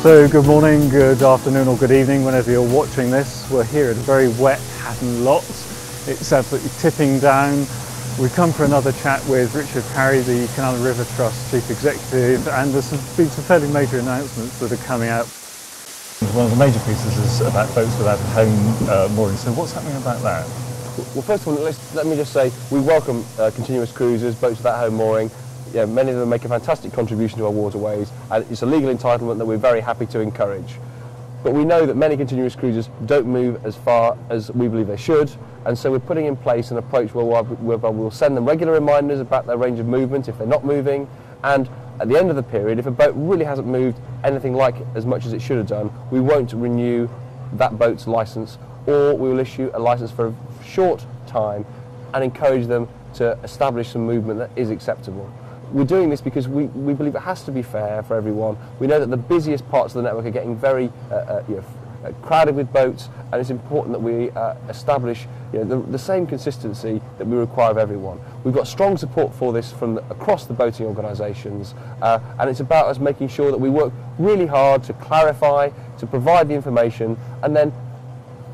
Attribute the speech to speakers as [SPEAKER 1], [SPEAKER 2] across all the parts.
[SPEAKER 1] So good morning, good afternoon or good evening whenever you're watching this. We're here at a very wet Hatton Lock. It's absolutely tipping down. We've come for another chat with Richard Parry, the Canal and River Trust Chief Executive, and there's been some fairly major announcements that are coming out. One of the major pieces is about boats without a home mooring, so what's happening about that?
[SPEAKER 2] Well, first of all, let me just say we welcome continuous cruisers, boats without home mooring. Yeah, many of them make a fantastic contribution to our waterways, and it's a legal entitlement that we're very happy to encourage. But we know that many continuous cruisers don't move as far as we believe they should, and so we're putting in place an approach whereby we'll send them regular reminders about their range of movement if they're not moving, and at the end of the period, if a boat really hasn't moved anything like as much as it should have done, we won't renew that boat's licence, or we will issue a licence for a short time and encourage them to establish some movement that is acceptable. We're doing this because we believe it has to be fair for everyone. We know that the busiest parts of the network are getting very crowded with boats, and it's important that we establish the same consistency that we require of everyone. We've got strong support for this from across the boating organisations, and it's about us making sure that we work really hard to clarify, to provide the information, and then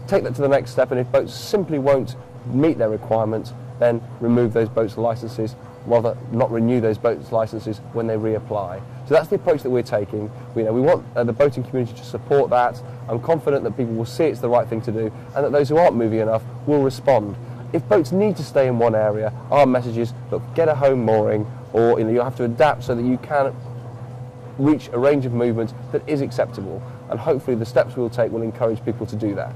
[SPEAKER 2] take that to the next step. And if boats simply won't meet their requirements, then remove those boats' licences, rather not renew those boats' licences when they reapply. So that's the approach that we're taking. We want the boating community to support that. I'm confident that people will see it's the right thing to do, and that those who aren't moving enough will respond. If boats need to stay in one area, our message is, look, get a home mooring, or you'll have to adapt so that you can reach a range of movement that is acceptable. And hopefully the steps we'll take will encourage people to do that.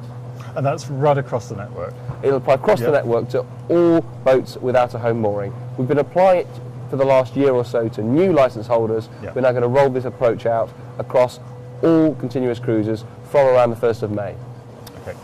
[SPEAKER 1] And that's right across the network?
[SPEAKER 2] It'll apply across the network to all boats without a home mooring. We've been applying it for the last year or so to new licence holders. We're now going to roll this approach out across all continuous cruisers from around the 1st of May.
[SPEAKER 1] Okay.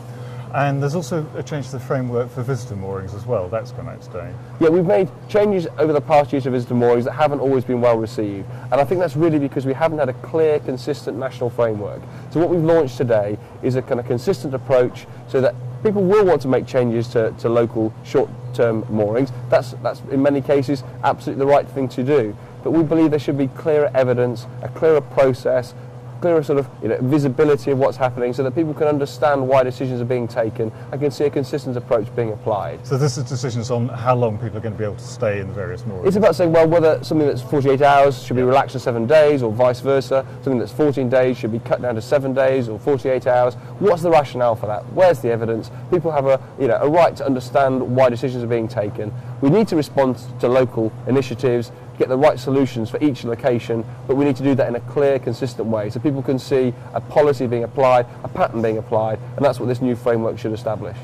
[SPEAKER 1] And there's also a change to the framework for visitor moorings as well. That's come out today. Yeah,
[SPEAKER 2] we've made changes over the past year to visitor moorings that haven't always been well received. And I think that's really because we haven't had a clear, consistent national framework. So what we've launched today is a kind of consistent approach so that people will want to make changes to local short-term moorings. That's in many cases absolutely the right thing to do. But we believe there should be clearer evidence, a clearer process, clearer sort of visibility of what's happening, so that people can understand why decisions are being taken and can see a consistent approach being applied.
[SPEAKER 1] So this is decisions on how long people are going to be able to stay in the various moorings?
[SPEAKER 2] It's about saying, well, whether something that's 48 hours should be relaxed to 7 days, or vice versa. Something that's 14 days should be cut down to 7 days or 48 hours. What's the rationale for that? Where's the evidence? People have a right to understand why decisions are being taken. We need to respond to local initiatives, get the right solutions for each location, but we need to do that in a clear, consistent way so people can see a policy being applied, a pattern being applied, and that's what this new framework should establish.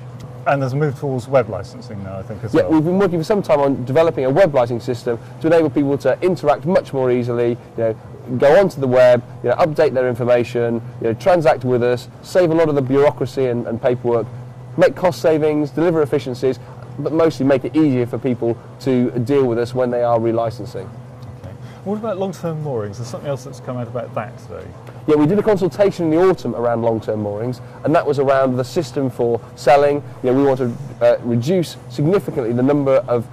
[SPEAKER 1] And there's a move towards web licensing now, I think, as well.
[SPEAKER 2] Yeah, we've been working for some time on developing a web licensing system to enable people to interact much more easily, go onto the web, update their information, transact with us, save a lot of the bureaucracy and paperwork, make cost savings, deliver efficiencies, but mostly make it easier for people to deal with us when they are relicensing.
[SPEAKER 1] Okay. What about long-term moorings? There's something else that's come out about that today.
[SPEAKER 2] Yeah, we did a consultation in the autumn around long-term moorings, and that was around the system for selling. We want to reduce significantly the number of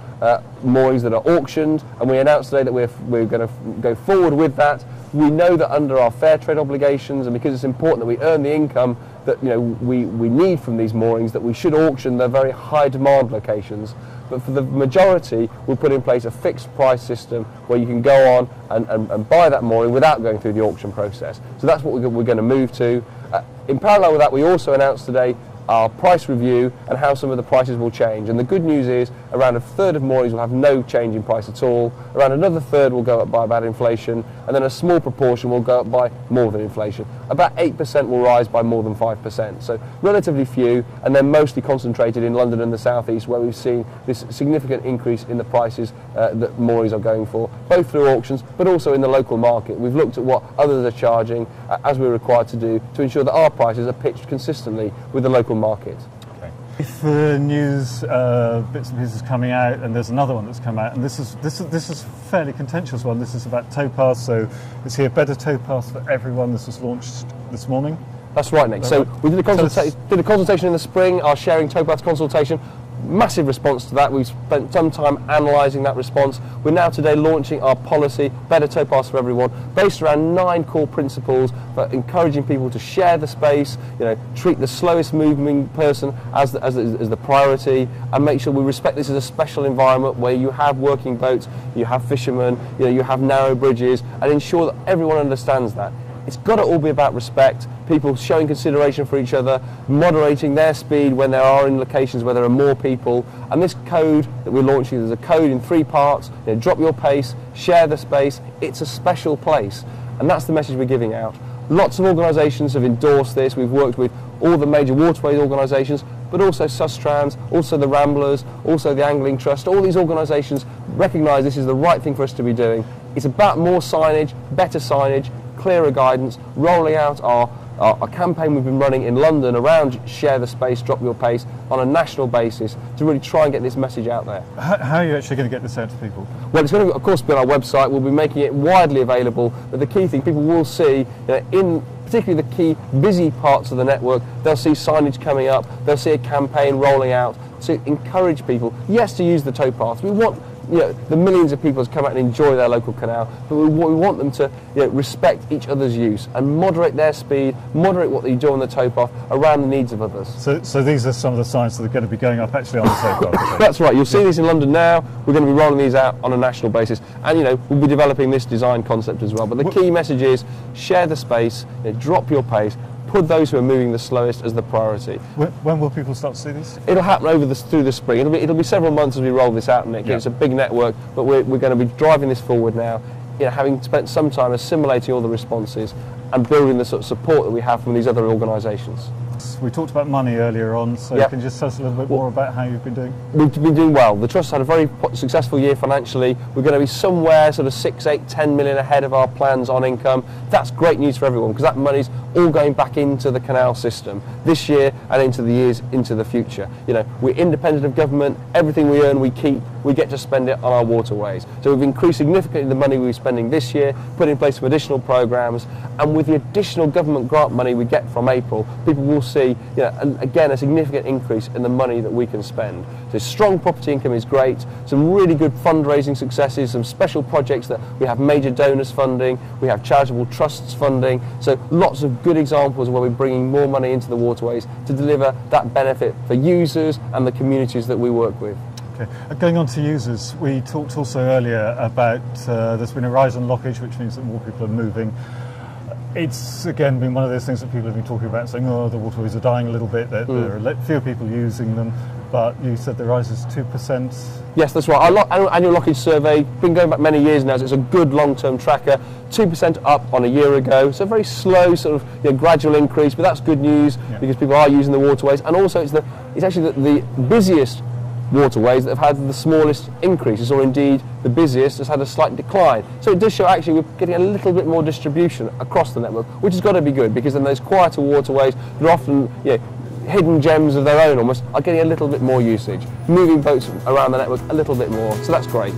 [SPEAKER 2] moorings that are auctioned, and we announced today that we're going to go forward with that. We know that under our fair trade obligations, and because it's important that we earn the income that we need from these moorings, that we should auction the very high demand locations. But for the majority, we'll put in place a fixed price system where you can go on and buy that mooring without going through the auction process. So that's what we're going to move to. In parallel with that, we also announced today our price review and how some of the prices will change. And the good news is around a third of moorings will have no change in price at all, around another third will go up by about inflation, and then a small proportion will go up by more than inflation. About 8% will rise by more than 5%, so relatively few, and they're mostly concentrated in London and the South East, where we've seen this significant increase in the prices that moorings are going for, both through auctions but also in the local market. We've looked at what others are charging, as we're required to do, to ensure that our prices are pitched consistently with the local market.
[SPEAKER 1] Okay. If the news bits and pieces coming out, and there's another one that's come out, and this is fairly contentious one. This is about towpaths. So is here better towpaths for everyone? This was launched this morning.
[SPEAKER 2] That's right, Nick. So we did a consultation in the spring, our sharing towpaths consultation. Massive response to that. We've spent some time analysing that response. We're now today launching our policy, Better Towpaths for Everyone, based around 9 core principles for encouraging people to share the space, treat the slowest moving person as the priority, and make sure we respect this as a special environment where you have working boats, you have fishermen, you have narrow bridges, and ensure that everyone understands that. It's got to all be about respect, people showing consideration for each other, moderating their speed when they are in locations where there are more people. And this code that we're launching, there's a code in 3 parts, drop your pace, share the space, it's a special place. And that's the message we're giving out. Lots of organisations have endorsed this. We've worked with all the major waterways organisations, but also Sustrans, also the Ramblers, also the Angling Trust. All these organisations recognise this is the right thing for us to be doing. It's about more signage, better signage, clearer guidance, rolling out our campaign we've been running in London around share the space, drop your pace on a national basis to really try and get this message out there.
[SPEAKER 1] How are you actually going to get this out to people?
[SPEAKER 2] Well, it's going to, of course, be on our website. We'll be making it widely available, but the key thing people will see, in particularly the key busy parts of the network, they'll see signage coming up, they'll see a campaign rolling out to encourage people, yes, to use the towpaths. We want the millions of people to come out and enjoy their local canal, but we want them to respect each other's use and moderate their speed, moderate what they do on the towpath around the needs of others.
[SPEAKER 1] So these are some of the signs that are going to be going up actually on the towpath.
[SPEAKER 2] That's right, you'll see these in London now. We're going to be rolling these out on a national basis, and we'll be developing this design concept as well. But the key message is share the space, drop your pace, put those who are moving the slowest as the priority.
[SPEAKER 1] When will people start to see this?
[SPEAKER 2] It'll happen through the spring. It'll be several months as we roll this out, Nick. Yeah. It's a big network, but we're going to be driving this forward now, having spent some time assimilating all the responses and building the sort of support that we have from these other organisations.
[SPEAKER 1] We talked about money earlier on, so
[SPEAKER 2] yep.
[SPEAKER 1] Can you just tell us a little bit more about how you've been doing?
[SPEAKER 2] We've been doing well. The Trust had a very successful year financially. We're going to be somewhere sort of 6, 8, 10 million ahead of our plans on income. That's great news for everyone because that money's all going back into the canal system this year and into the years into the future. We're independent of government. Everything we earn, we keep. We get to spend it on our waterways. So we've increased significantly the money we're spending this year, put in place some additional programmes, and with the additional government grant money we get from April, people will see, again, a significant increase in the money that we can spend. So strong property income is great, some really good fundraising successes, some special projects that we have major donors funding, we have charitable trusts funding, so lots of good examples where we're bringing more money into the waterways to deliver that benefit for users and the communities that we work with.
[SPEAKER 1] Okay. Going on to users, we talked also earlier about there's been a rise in lockage, which means that more people are moving. It's again been one of those things that people have been talking about, saying, oh, the waterways are dying a little bit, that there are fewer people using them, but you said the rise is 2%.
[SPEAKER 2] Yes, that's right. Our annual lockage survey, been going back many years now, so it's a good long-term tracker, 2% up on a year ago, so a very slow sort of gradual increase, but that's good news because people are using the waterways, and also it's actually the busiest waterways that have had the smallest increases, or indeed the busiest has had a slight decline. So it does show actually we're getting a little bit more distribution across the network, which has got to be good because then those quieter waterways that are often hidden gems of their own almost are getting a little bit more usage, moving boats around the network a little bit more, so that's great.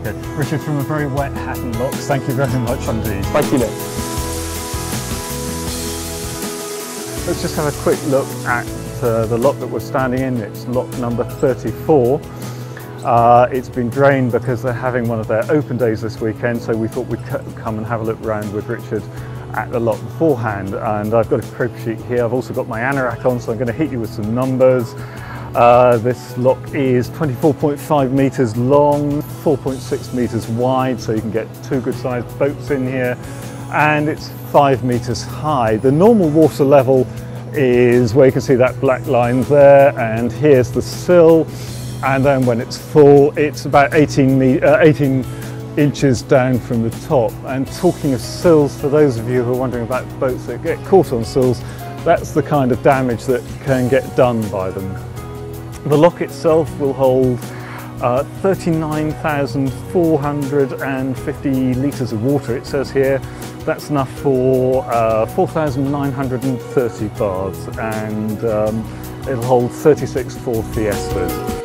[SPEAKER 1] Okay, Richard, from a very wet Hatton Locks, thank you very much indeed.
[SPEAKER 2] Thank you, Nick.
[SPEAKER 1] Let's just have a quick look at the lock that we're standing in. It's lock number 34. It's been drained because they're having one of their open days this weekend, so we thought we'd come and have a look around with Richard at the lock beforehand. And I've got a crib sheet here. I've also got my anorak on, so I'm going to hit you with some numbers. This lock is 24.5 metres long, 4.6 metres wide, so you can get 2 good sized boats in here, and it's 5 metres high. The normal water level is where you can see that black line there, and here's the sill, and then when it's full it's about 18 inches down from the top. And talking of sills, for those of you who are wondering about boats that get caught on sills, that's the kind of damage that can get done by them. The lock itself will hold 39,450 litres of water, it says here. That's enough for 4,930 baths, and it'll hold 36 Ford Fiestas.